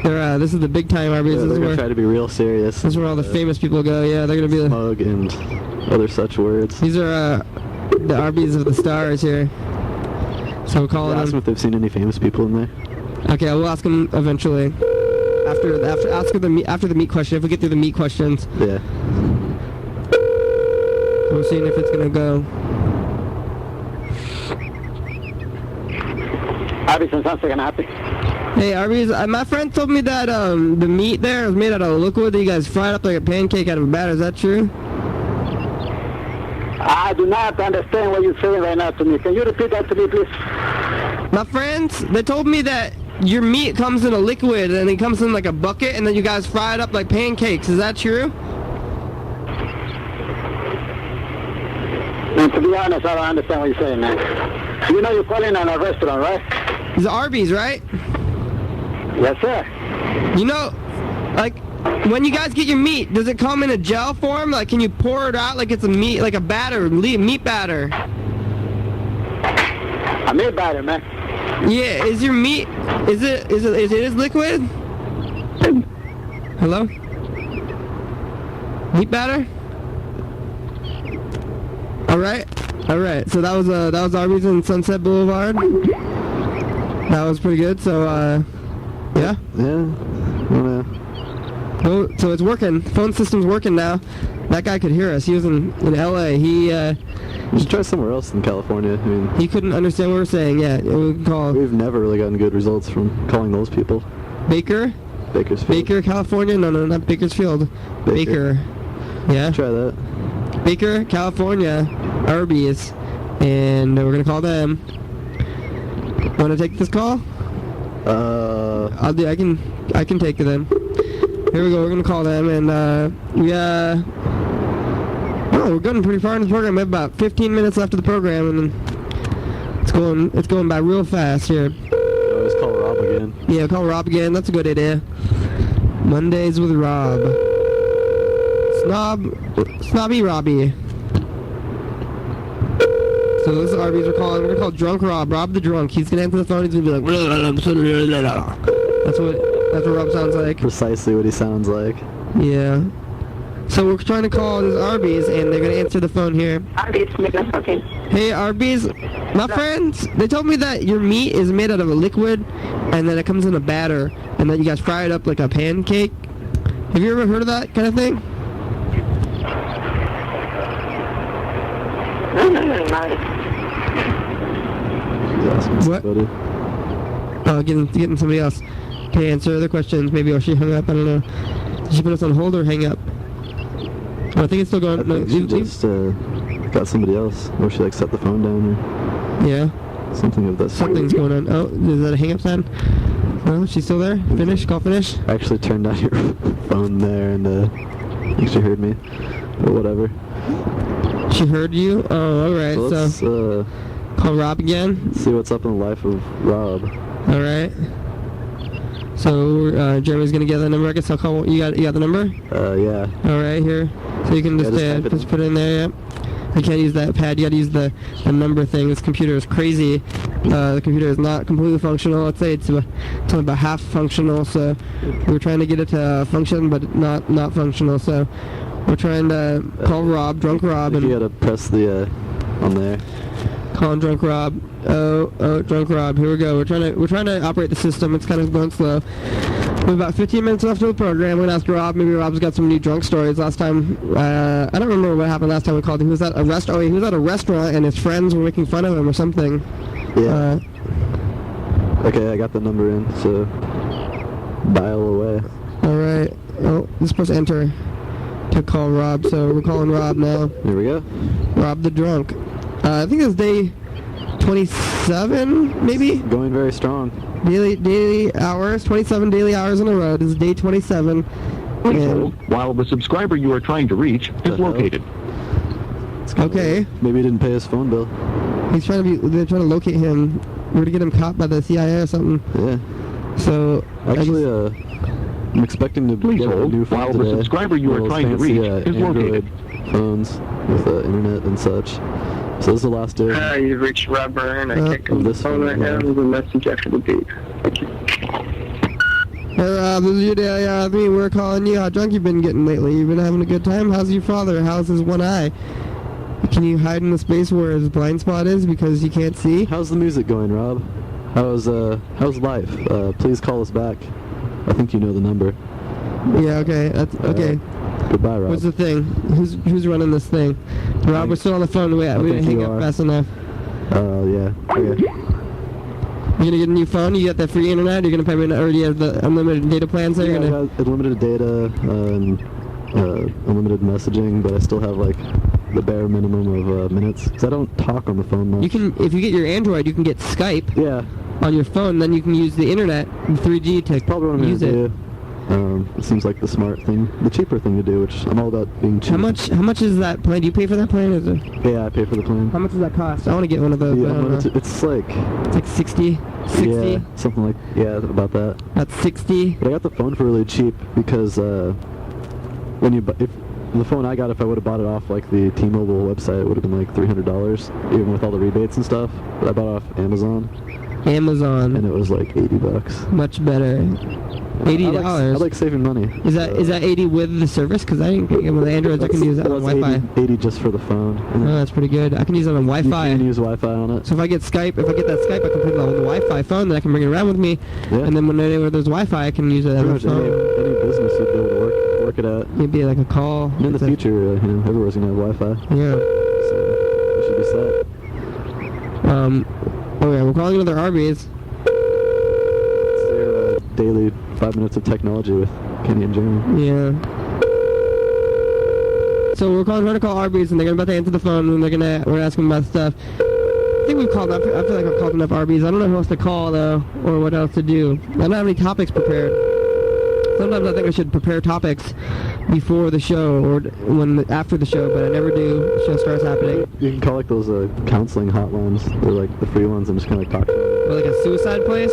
This is the big time Arby's. Yeah, This they're is gonna where try to be real serious. this is where all the famous people go. Yeah, they're gonna be the. Smug and other such words. These are the Arby's of the stars here. So we're calling Ask them them. if they've seen any famous people in there. Okay, we'll ask them eventually. After the meat question, if we get through the meat questions, Yeah. we're seeing if it's gonna go. Arby's and Sunset, can I help you? Hey Arby's, my friend told me that the meat there is made out of liquid that you guys fried up like a pancake out of a batter. Is that true? I do not understand what you're saying right now to me. Can you repeat that to me, please? My friends, they told me that your meat comes in a liquid and it comes in like a bucket and then you guys fry it up like pancakes. Is that true? And to be honest, I don't understand what you're saying, man. You know you're calling on a restaurant, right? It's Arby's, right? Yes, sir. You know, like, when you guys get your meat, does it come in a gel form? Like, can you pour it out like it's a meat, like a batter, meat batter? A meat batter, man. Yeah, is your meat, is it liquid? Hello? Meat batter? Alright, so that was Arby's in Sunset Boulevard. That was pretty good, so, yeah. Yeah. Well, Oh, so it's working. Phone system's working now. That guy could hear us. He was in LA. He just try somewhere else in California. I mean, he couldn't understand what we're saying. Yeah, we can call we've never really gotten good results from calling those people. Bakersfield, California. No, not Bakersfield. Baker. Yeah. Try that. Baker, California, Arby's, and we're gonna call them. Want to take this call? I can take it then. Here we go. We're gonna call them, and we're getting pretty far in the program. We have about 15 minutes left of the program, and it's going by real fast here. Let's call Rob again. Yeah, call Rob again. That's a good idea. Mondays with Rob. Snobby Robbie. So this is Arby's we're calling. We're gonna call Drunk Rob the drunk. He's gonna answer the phone. He's gonna be like, that's what Rob sounds like. Precisely what he sounds like. Yeah. So we're trying to call this Arby's, and they're gonna answer the phone here. Arby's, okay. Hey Arby's, my friends, they told me that your meat is made out of a liquid, and then it comes in a batter, and then you guys fry it up like a pancake. Have you ever heard of that kind of thing? What? Oh, getting somebody else. Okay, answer other questions. Maybe, or she hung up. I don't know. Did she put us on hold or hang up? Oh, I think it's still going. I think she just got somebody else, or she like set the phone down, or yeah, something of that sort. Something's going on. Oh, is that a hang up sign? No, she's still there. Finish. Call finish. I actually turned down your phone there, and I think she heard me, but whatever. She heard you? Oh, alright, So let's call Rob again? See what's up in the life of Rob. Alright. So, Jeremy's gonna get the number, I guess I'll call, you got the number? Yeah. Alright, here. So you can just put it in there, yeah. You can't use that pad, you gotta use the number thing. This computer is crazy. The computer is not completely functional. Let's say it's only about half functional, so we're trying to get it to function, but not functional, so we're trying to call Rob, Drunk Rob, and you gotta press the on there. Call Drunk Rob. Oh, Drunk Rob. Here we go. We're trying to operate the system. It's kind of going slow. We have about 15 minutes left of the program. We're gonna ask Rob. Maybe Rob's got some new drunk stories. Last time, I don't remember what happened last time we called him. He was at a restaurant. He was at a restaurant, and his friends were making fun of him or something. Yeah. Okay, I got the number in. So dial away. All right. Oh, you're supposed to enter to call Rob. So we're calling Rob now. Here we go. Rob the drunk. I think it's day 27, maybe? Going very strong. Daily hours, 27 daily hours in a row. This is day 27. Please hold while the subscriber you are trying to reach is located. Okay. Maybe he didn't pay his phone bill. They're trying to locate him. We're going to get him caught by the CIA or something. Yeah. So, actually, I'm expecting to Please get a hold new phone while today. the subscriber you are trying to reach is located. Phones with internet and such. So this is the last day. You've reached Rob Byrne. I can't come to the phone right now. Leave a message after the beep. Thank you. Rob, this is your daily me. We're calling you. How drunk you been getting lately? You been having a good time? How's your father? How's his one eye? Can you hide in the space where his blind spot is because you can't see? How's the music going, Rob? How's life? Please call us back. I think you know the number. Yeah, okay. That's okay. Goodbye, Rob. What's the thing? Who's running this thing? Rob, we're still on the phone. We didn't hang up fast enough. Yeah. Okay. You gonna get a new phone? You got that free internet? You're gonna pay me, or do you have the unlimited data plans there? Yeah, I got unlimited data and unlimited messaging, but I still have like the bare minimum of minutes because I don't talk on the phone much. You can, if you get your Android, you can get Skype. Yeah. On your phone, then you can use the internet, 3G, to probably what I'm use gonna it. do. It seems like the smart thing, the cheaper thing to do, which I'm all about being cheap. How much is that plan? Do you pay for that plan? Is it? Yeah, I pay for the plan. How much does that cost? I want to get one of those. Yeah, it's like 60? Yeah, something like, about that. That's 60. But I got the phone for really cheap because when you if the phone I got, if I would have bought it off like the T-Mobile website, it would have been like $300, even with all the rebates and stuff. But I bought it off Amazon. And it was like $80. Much better. $80. I like saving money. Is that 80 with the service? Because I didn't get one of the Androids. I can use that on Wi-Fi. 80 just for the phone. Oh, that's pretty good. I can use it on Wi-Fi. You can use Wi-Fi on it. So if I get that Skype, I can put it on the Wi-Fi phone. Then I can bring it around with me. Yeah. And then whenever there's Wi-Fi, I can use it on the phone. Any business you'd be able to work it at. Maybe like a call. And in the future, everywhere's gonna have Wi-Fi. Yeah. So it should be set. Okay, we're calling another Arby's. It's their daily 5 minutes of technology with Kenny and Jeremy. Yeah. So we're trying to call Arby's, and they're about to answer the phone, and we're gonna ask them about stuff. I think we've called. I feel like I've called enough Arby's. I don't know who else to call though, or what else to do. I don't have any topics prepared. Sometimes I think I should prepare topics before the show or after the show, but I never do. The show starts happening. You can call like those counseling hotlines, or like the free ones, and just kind of like talk to them. Or like a suicide place?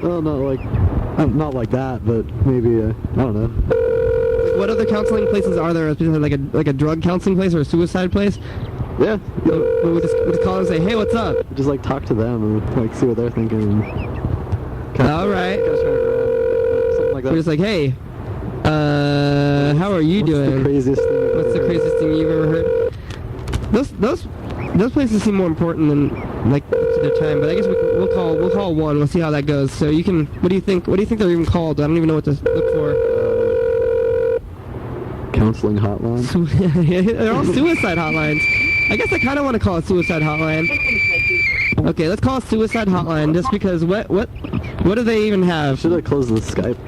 Well, not like that, but maybe I don't know. What other counseling places are there? Like a drug counseling place or a suicide place? Yeah. We just call and say, hey, what's up? Just like talk to them and like see what they're thinking. All right. Something like that. We're just like, hey, how are you doing? What's the craziest thing you've ever heard? Those places seem more important than like their time, but I guess we'll call one. We'll see how that goes. So you can. What do you think? What do you think they're even called? I don't even know what to look for. Counseling hotline. They're all suicide hotlines. I guess I kind of want to call it suicide hotline. Okay, let's call it suicide hotline just because what do they even have? Should I close the Skype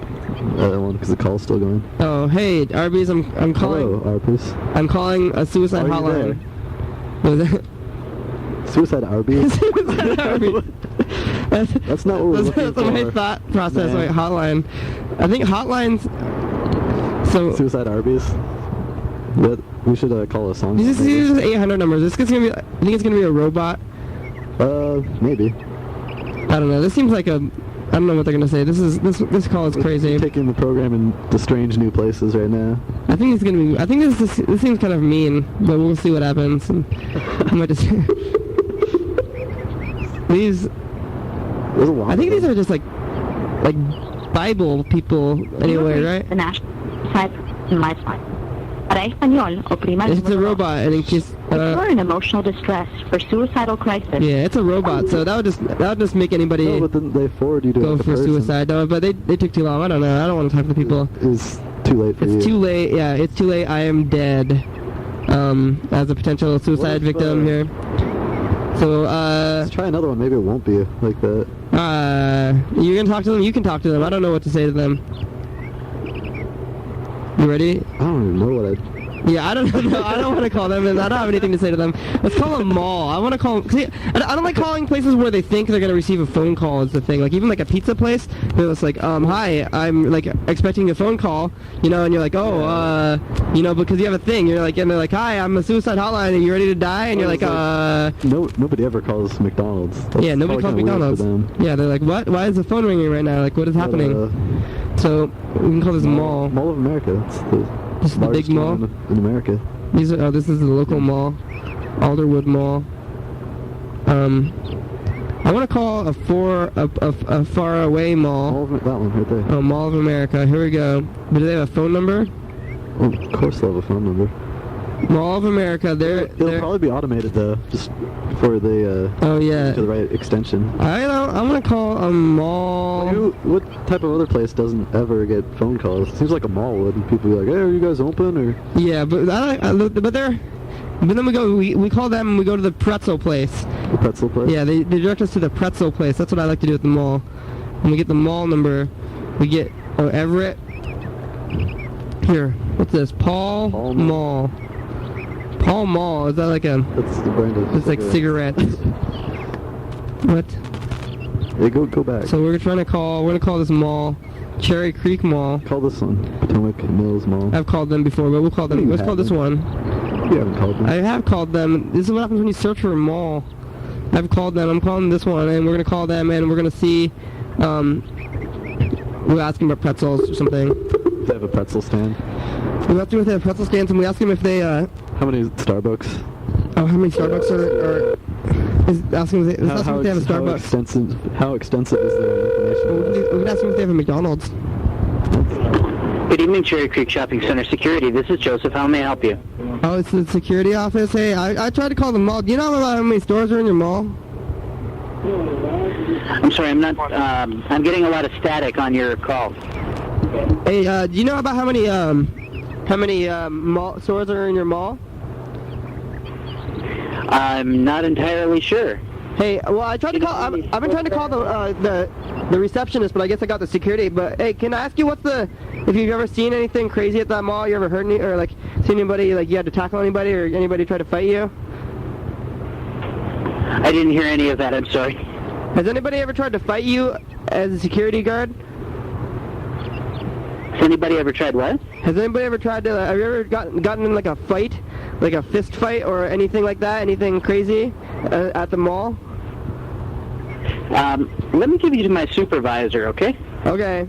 one because the call's still going? Oh, hey, Arby's, I'm calling. Hello, Arby's. I'm calling a suicide hotline. Suicide Arby's? Suicide Arby's. That's not what we're looking for. That's my thought process. Wait, hotline. I think hotlines. So Suicide Arby's. We should call a song. These are 800 numbers. I think it's gonna be a robot. Maybe. I don't know. This seems like I don't know what they're gonna say. This call is crazy. We're taking the program into strange new places right now. I think it's gonna be. I think this seems kind of mean, but we'll see what happens. I might just. These. I think these are just like Bible people anyway, right? The national side lifeline. Para español, oprima el It's a robot, and in case. If you're in emotional distress for suicidal crisis. Yeah, it's a robot, so that would just make anybody. No, but then they forward you to go for suicide. No, but they took too long. I don't know. I don't want to talk to people. It's too late for you. It's too late. Yeah, it's too late. I am dead. As a potential suicide victim here. So let's try another one. Maybe it won't be like that. You're gonna talk to them. You can talk to them. I don't know what to say to them. You ready? I don't even know what Yeah, I don't know. I don't want to call them, and I don't have anything to say to them. Let's call a mall. I want to call. See, I don't like calling places where they think they're gonna receive a phone call. Is the thing. Like even like a pizza place, they're just like, hi, I'm like expecting a phone call, and you're like, oh, because you have a thing. You're like, and they're like, hi, I'm a suicide hotline. Are you ready to die? And you're like, nobody ever calls McDonald's. Yeah, nobody calls McDonald's. Yeah, they're like, what? Why is the phone ringing right now? Like, what is happening? So we can call this Mall. Mall of America. This is the big mall in America. This is the local mall, Alderwood Mall. I want to call a far away mall. That one right there. Oh, Mall of America. Here we go. But do they have a phone number? Well, of course they'll have a phone number. Mall of America. They'll probably be automated though, just before they oh yeah. get to the right extension. I don't. I'm gonna call a mall. What type of other place doesn't ever get phone calls? It seems like a mall would. And people be like, "Hey, are you guys open?" Or yeah, but but then we call them and we go to the pretzel place. the pretzel place. Yeah, they direct us to the pretzel place. That's what I like to do at the mall. When we get the mall number, we get Everett. Here, what's this? Paul Mall. Paul Mall. Is that like a? That's the brand of. It's like cigarettes. What? Hey, go back. So we're gonna call this mall Cherry Creek Mall. Call this one Potomac Mills Mall. I've called them before, but we'll call them. Let's call this one. You haven't called them. I have called them. This is what happens when you search for a mall. I've called them. I'm calling this one, and we're gonna call them, and we're gonna see. We'll ask them about pretzels or something. They have a pretzel stand. We ask them if they have pretzel stands, and we ask them if they. How many Starbucks? Oh, how many Starbucks are asking if they have a Starbucks. How extensive is their information? We can ask them if they have a McDonald's. Good evening, Cherry Creek Shopping Center Security. This is Joseph. How may I help you? Oh, it's the security office. Hey, I tried to call the mall. Do you know about how many stores are in your mall? I'm sorry, I'm not. I'm getting a lot of static on your call. Hey, do you know about how many mall stores are in your mall? I'm not entirely sure. Hey, well, I tried to call. I've been trying to call the receptionist, but I guess I got the security. But hey, can I ask you if you've ever seen anything crazy at that mall? You ever heard any, or like seen anybody like you had to tackle anybody, or anybody try to fight you? I didn't hear any of that. I'm sorry. Has anybody ever tried to fight you as a security guard? Has anybody ever tried what? Has anybody ever tried to? Have you ever gotten in like a fight, like a fist fight or anything like that? Anything crazy at the mall? Let me give you to my supervisor, okay? Okay.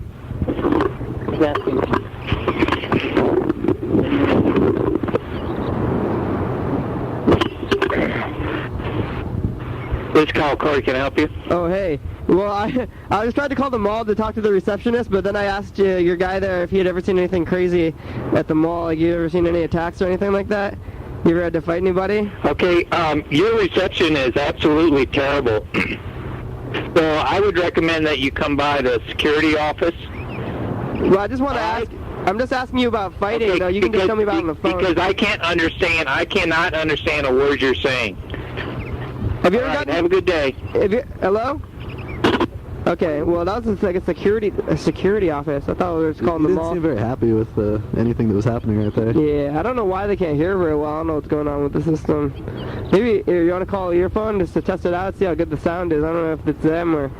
This call, Corey, can I help you? Oh, hey. Well, I was trying to call the mall to talk to the receptionist, but then I asked your guy there if he had ever seen anything crazy at the mall. Like, you ever seen any attacks or anything like that? You ever had to fight anybody? Okay, your reception is absolutely terrible. So I would recommend that you come by the security office. Well, I just want to ask. I'm just asking you about fighting. Okay, though. You can just tell me about it on the phone. Because I cannot understand a word you're saying. Have you ever gotten? Have a good day. Hello? Okay, well, that was like a security office. I thought we were just calling the mall. You didn't seem very happy with anything that was happening right there. Yeah, I don't know why they can't hear very well. I don't know what's going on with the system. Maybe you want to call your phone just to test it out, see how good the sound is. I don't know if it's them or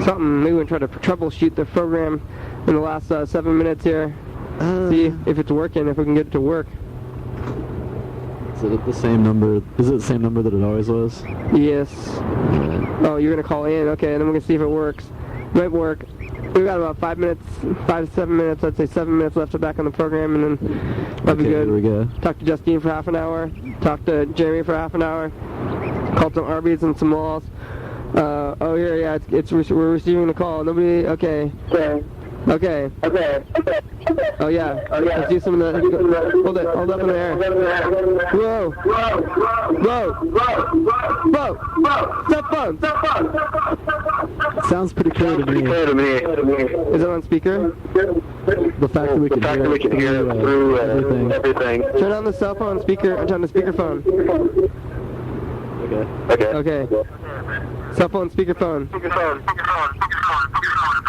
something. Maybe we can try to troubleshoot the program in the last 7 minutes here. See if it's working, if we can get it to work. Is it the same number? Is it the same number that it always was? Yes. Oh, you're gonna call in? Okay, and then we're gonna see if it works. Might work. We've got about 5 to 7 minutes. I'd say 7 minutes left to back on the program, and then that'll be good. Here we go. Talk to Justine for half an hour. Talk to Jeremy for half an hour. Call some Arby's and some malls. Oh, here, yeah, we're receiving the call. Nobody. Okay. Okay. Oh yeah. Let's do some of the. Hold up in the air. Whoa. Cell phone. Sounds pretty clear to me. Is it on speaker? The fact that we can hear it through everything. Turn on the cell phone speaker. Turn on the speakerphone. Okay. Cell phone speakerphone.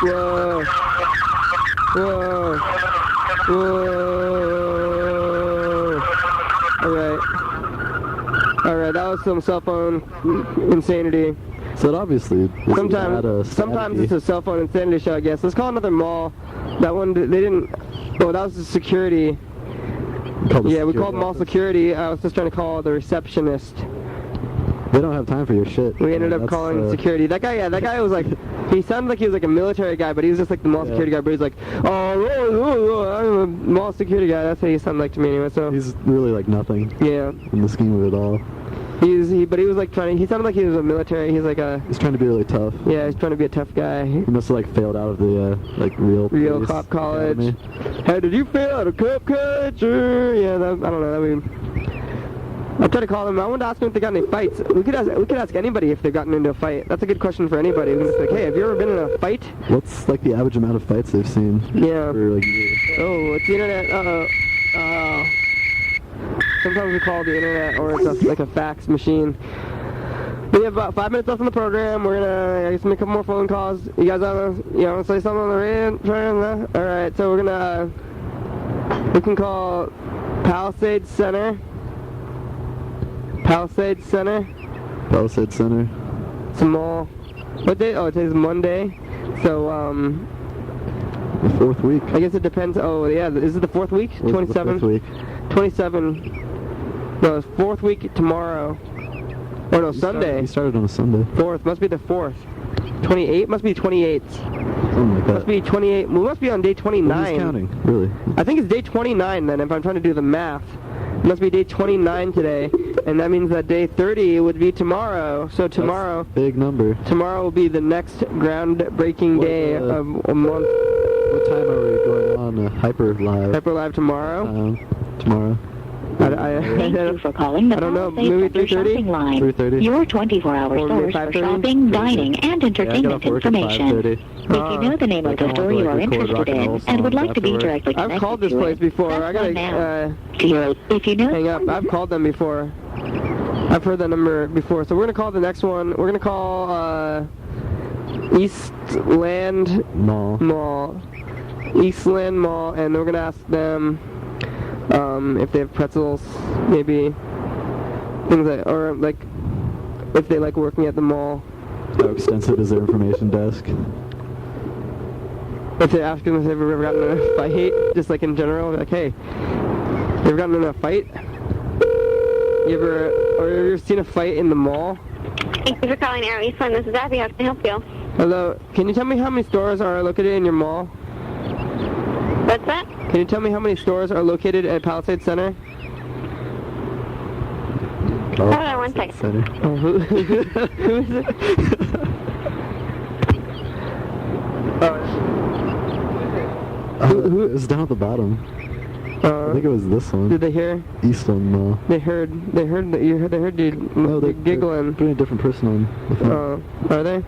Whoa. Alright, that was some cell phone insanity. So it obviously sometimes it's a cell phone insanity show, I guess. Let's call another mall. That one, they didn't. Oh, that was the security. We called mall security. I was just trying to call the receptionist. They don't have time for your shit. We ended up calling security. That guy was like, he sounded like he was like a military guy, but he was just like the mall security guy. But he's like, I'm a mall security guy. That's what he sounded like to me anyway. So he's really like nothing. Yeah. In the scheme of it all. But he was like he sounded like he was a military. He's like He's trying to be really tough. yeah, he's trying to be a tough guy. He must have like failed out of the like real police cop college. academy. Hey, did you fail out of cop college? Yeah, I don't know. I tried to call them. I wanted to ask them if they got any fights. We could ask anybody if they've gotten into a fight. That's a good question for anybody. We can just be like, hey, have you ever been in a fight? What's like the average amount of fights they've seen? Yeah. For like years? Oh, it's the internet. Sometimes we call the internet, or it's just like a fax machine. We have about 5 minutes left in the program. We're gonna make a couple more phone calls. You guys wanna say something on the radio? All right, so we can call Palisade Center. Palisade Center. It's a mall. What day? Oh, today's Monday. So The 4th week. I guess it depends. Oh yeah, is it the 4th week? 27. 4th week. 27. No, it's 4th week tomorrow. Or no, Sunday. He started on a Sunday. 4th. Must be the 4th. 28? Must be 28. Something like that. Must be 28. We must be on day 29. Who's counting? Really? I think it's day 29 then, if I'm trying to do the math. It must be day 29 today. And that means that day 30 would be tomorrow. So tomorrow... That's a big number. Tomorrow will be the next groundbreaking day of a month. What time are we going on Hyper Live? Hyper Live tomorrow? Tomorrow. Thank you for calling the I don't know, Palisade maybe Center 3:30? shopping line. 3:30. Your 24-hour Or source for 5:30? shopping, dining, and entertainment I get off work at information. 5:30. If you know the name of the I store you are record interested rock and roll in and would songs like to be afterwards. directly connected I've called this to place it, before. press I 1 now. gotta If you know hang up. I've called them before. I've heard that number before. So we're gonna call the next one. We're gonna call Eastland Mall. Eastland Mall, and we're gonna ask them if they have pretzels, maybe things like, or like if they like working at the mall. How extensive is their information desk? If they ask them if they've ever gotten in a fight, just like in general, like, hey, you ever gotten in a fight? You ever seen a fight in the mall? Thank you for calling Air Eastland. This is Abby. How can I help you? Hello. Can you tell me how many stores are located in your mall? What's that? Can you tell me how many stores are located at Palisade Center? Hold on 1 second. Center. Oh, who is it? Who is down at the bottom? I think it was this one. Did they hear? Eastland Mall. They heard you giggling. They're putting a different person on the phone. Are they?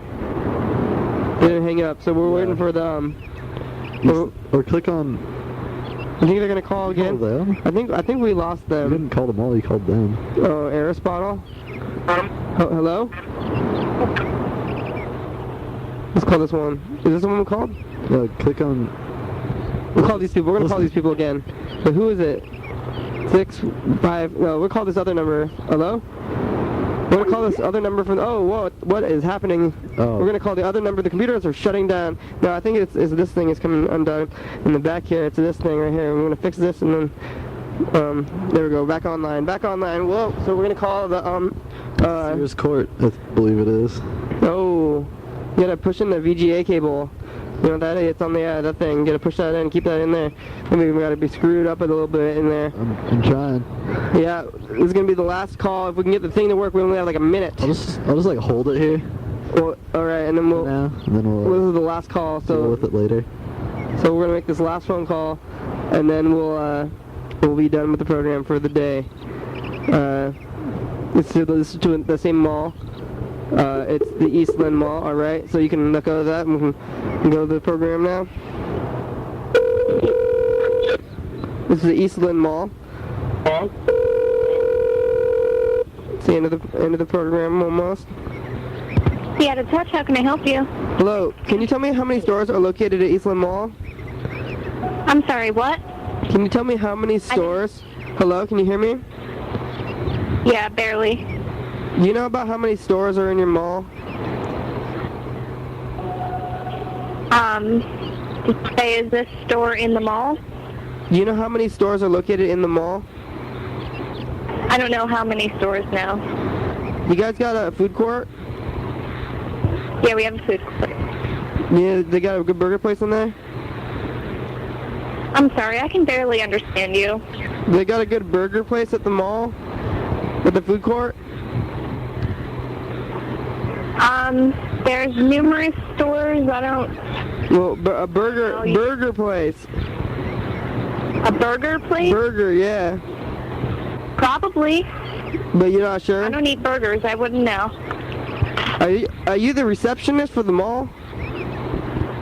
They didn't hang up, so we're waiting for the Or click on. I think they're gonna call again. Call them? I think we lost You them. didn't call them all. You called them. Oh, Aristotle. Hello. Let's call this one. Is this the one we called? Click on. We'll call these people. We're gonna call these people again. But who is it? 6 5. No, we'll call this other number. Hello. We're gonna call this other number from. Oh, what is happening? Oh. We're gonna call the other number. The computers are shutting down. No, I think it's this thing is coming undone in the back here. It's this thing right here. We're gonna fix this and then. There we go. Back online. Whoa. So we're gonna call the Sears Court, I believe it is. Oh, you gotta push in the VGA cable. You know that it's on the that thing. You gotta push that in, keep that in there. Maybe we gotta be screwed up a little bit in there. I'm trying. Yeah, this is gonna be the last call. If we can get the thing to work, we only have like a minute. I'll just like hold it here. Well, all right, and then we'll. Now, and then we'll. This is the last call, Deal so with it later. so we're gonna make this last phone call, and then we'll be done with the program for the day. This is to the same mall. It's the Eastland Mall, alright? So you can let go of that and we can go to the program now. This is the Eastland Mall. It's the end of the program almost. Yeah, to touch. How can I help you? Hello, can you tell me how many stores are located at Eastland Mall? I'm sorry, what? Can you tell me how many stores? Hello, can you hear me? Yeah, barely. Do you know about how many stores are in your mall? Say, is this store in the mall? Do you know how many stores are located in the mall? I don't know how many stores now. You guys got a food court? Yeah, we have a food court. Yeah, they got a good burger place in there? I'm sorry, I can barely understand you. They got a good burger place at the mall? At the food court? There's numerous stores. I don't... Well, a burger place. A burger place? Burger, yeah. Probably. But you're not sure? I don't eat burgers. I wouldn't know. Are you the receptionist for the mall?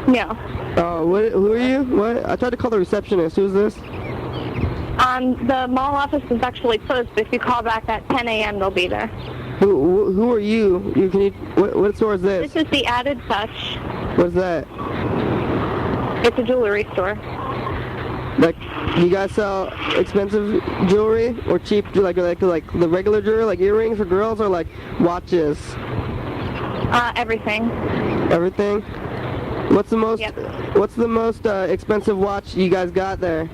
No. Oh, who are you? What? I tried to call the receptionist. Who's this? The mall office is actually closed, but if you call back at 10 a.m., they'll be there. Who are you? What store is this? This is the Added Touch. What's that? It's a jewelry store. Like, you guys sell expensive jewelry or cheap, like the regular jewelry, like earrings for girls, or like watches? Everything. Everything? What's the most? Yep. What's the most expensive watch you guys got there?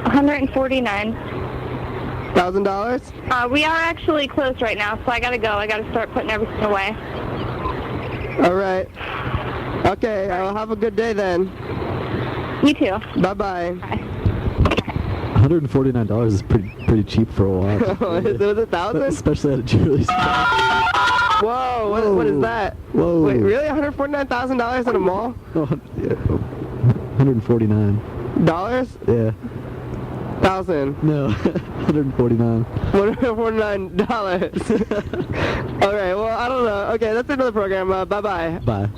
$149,000. We are actually closed right now, so I gotta go. I gotta start putting everything away. All right. Okay. I'll have a good day then. You too. Bye-bye. Bye. $149 is pretty cheap for a watch. Is it 1,000? Especially at a jewelry store. Whoa, what is that? Whoa. Wait, really? $149,000 at a mall? Oh, yeah. 149. Dollars? Yeah. 1,000. No, 149. $149. All right, well, I don't know. Okay, that's another program. Bye-bye. Bye.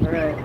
All right.